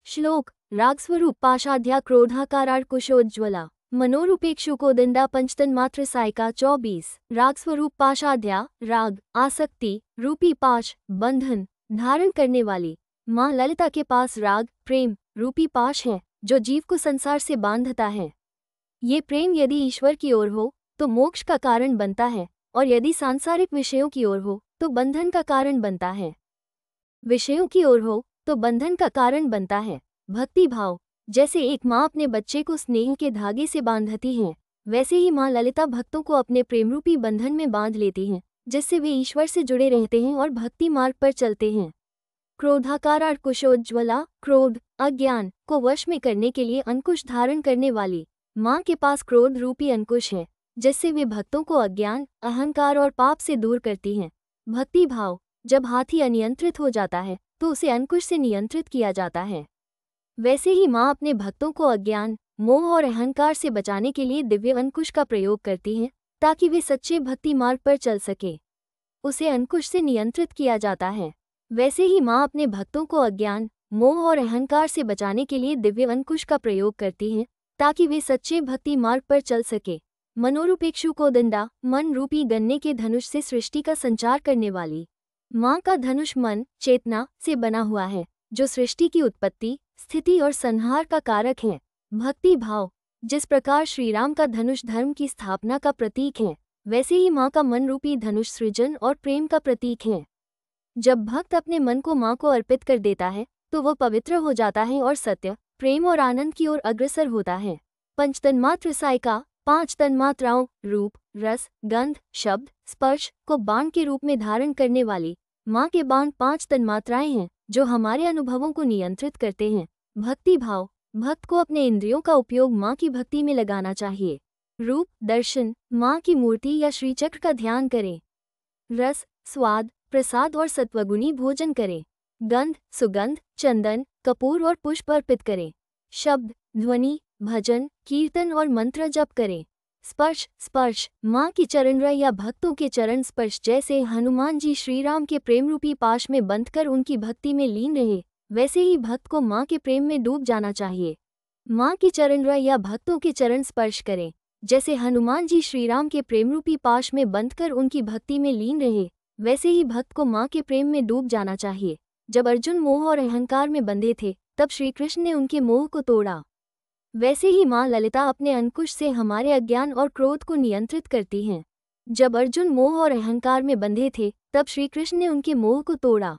श्लोक रागस्वरूप पाशाध्या क्रोधाकाराकुशोज्ज्वला मनोरूपेक्षुकोदंडा पंचतन्मात्र सायका 24। रागस्वरूप पाशाध्या राग आसक्ति रूपी पाश बंधन धारण करने वाली माँ ललिता के पास राग प्रेम रूपी पाश है जो जीव को संसार से बांधता है। ये प्रेम यदि ईश्वर की ओर हो तो मोक्ष का कारण बनता है और यदि सांसारिक विषयों की ओर हो तो बंधन का कारण बनता है। विषयों की ओर हो तो बंधन का कारण बनता है। भक्ति भाव जैसे एक माँ अपने बच्चे को स्नेह के धागे से बांधती है, वैसे ही माँ ललिता भक्तों को अपने प्रेमरूपी बंधन में बांध लेती हैं, जिससे वे ईश्वर से जुड़े रहते हैं और भक्ति मार्ग पर चलते हैं। क्रोधाकाराकुशोज्ज्वला क्रोध अज्ञान को वश में करने के लिए अंकुश धारण करने वाली माँ के पास क्रोध रूपी अंकुश है, जिससे वे भक्तों को अज्ञान अहंकार और पाप से दूर करती हैं। भक्ति भाव जब हाथी अनियंत्रित हो जाता है तो उसे अंकुश से नियंत्रित किया जाता है, वैसे ही माँ अपने भक्तों को अज्ञान मोह और अहंकार से बचाने के लिए दिव्य अंकुश का प्रयोग करती हैं ताकि वे सच्चे भक्ति मार्ग पर चल सके। उसे अंकुश से नियंत्रित किया जाता है। वैसे ही माँ अपने भक्तों को अज्ञान मोह और अहंकार से बचाने के लिए दिव्य अंकुश का प्रयोग करती हैं ताकि वे सच्चे भक्ति मार्ग पर चल सके। मनोरूपेक्षु को दंडा मन रूपी गन्ने के धनुष से सृष्टि का संचार करने वाली माँ का धनुष मन चेतना से बना हुआ है जो सृष्टि की उत्पत्ति स्थिति और संहार का कारक है। भक्ति भाव जिस प्रकार श्रीराम का धनुष धर्म की स्थापना का प्रतीक है, वैसे ही माँ का मन रूपी धनुष सृजन और प्रेम का प्रतीक है। जब भक्त अपने मन को माँ को अर्पित कर देता है तो वह पवित्र हो जाता है और सत्य प्रेम और आनंद की ओर अग्रसर होता है। पंचतन्मात्र सायका 5 तन्मात्राओं रूप रस गंध शब्द स्पर्श को बाण के रूप में धारण करने वाली माँ के बाण 5 तन्मात्राएं हैं जो हमारे अनुभवों को नियंत्रित करते हैं। भक्ति भाव भक्त को अपने इंद्रियों का उपयोग माँ की भक्ति में लगाना चाहिए। रूप दर्शन माँ की मूर्ति या श्रीचक्र का ध्यान करें। रस स्वाद प्रसाद और सत्वगुणी भोजन करें। गंध सुगंध चंदन कपूर और पुष्प अर्पित करें। शब्द ध्वनि भजन कीर्तन और मंत्र जप करें। स्पर्श स्पर्श माँ की चरणरय या भक्तों के चरण स्पर्श जैसे हनुमान जी श्रीराम के प्रेम रूपी पाश में बंधकर उनकी भक्ति में लीन रहे, वैसे ही भक्त को माँ के प्रेम में डूब जाना चाहिए। माँ की चरणरय या भक्तों के चरण स्पर्श करें जैसे हनुमान जी श्रीराम के प्रेम रूपी पाश में बंधकर उनकी भक्ति में लीन रहे, वैसे ही भक्त को माँ के प्रेम में डूब जाना चाहिए। जब अर्जुन मोह और अहंकार में बंधे थे तब श्रीकृष्ण ने उनके मोह को तोड़ा, वैसे ही माँ ललिता अपने अंकुश से हमारे अज्ञान और क्रोध को नियंत्रित करती हैं। जब अर्जुन मोह और अहंकार में बंधे थे तब श्रीकृष्ण ने उनके मोह को तोड़ा,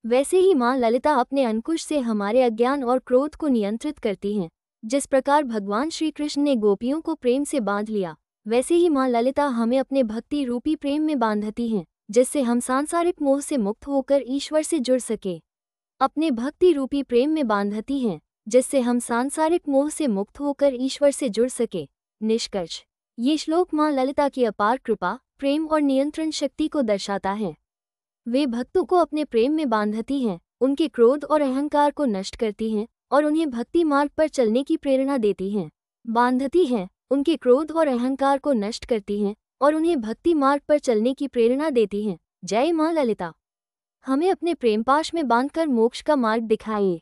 वैसे ही माँ ललिता अपने अंकुश से हमारे अज्ञान और क्रोध को नियंत्रित करती हैं। जिस प्रकार भगवान श्रीकृष्ण ने गोपियों को प्रेम से बांध लिया, वैसे ही माँ ललिता हमें अपने भक्ति रूपी प्रेम में बांधती हैं, जिससे हम सांसारिक मोह से मुक्त होकर ईश्वर से जुड़ सके। अपने भक्ति रूपी प्रेम में बांधती हैं जिससे हम सांसारिक मोह से मुक्त होकर ईश्वर से जुड़ सके। निष्कर्ष ये श्लोक माँ ललिता की अपार कृपा प्रेम और नियंत्रण शक्ति को दर्शाता है। वे भक्तों को अपने प्रेम में बांधती हैं, उनके क्रोध और अहंकार को नष्ट करती हैं और उन्हें भक्ति मार्ग पर चलने की प्रेरणा देती हैं। बांधती हैं, उनके क्रोध और अहंकार को नष्ट करती हैं और उन्हें भक्ति मार्ग पर चलने की प्रेरणा देती हैं। जय माँ ललिता। हमें अपने प्रेम पाश में बांधकर मोक्ष का मार्ग दिखाइए।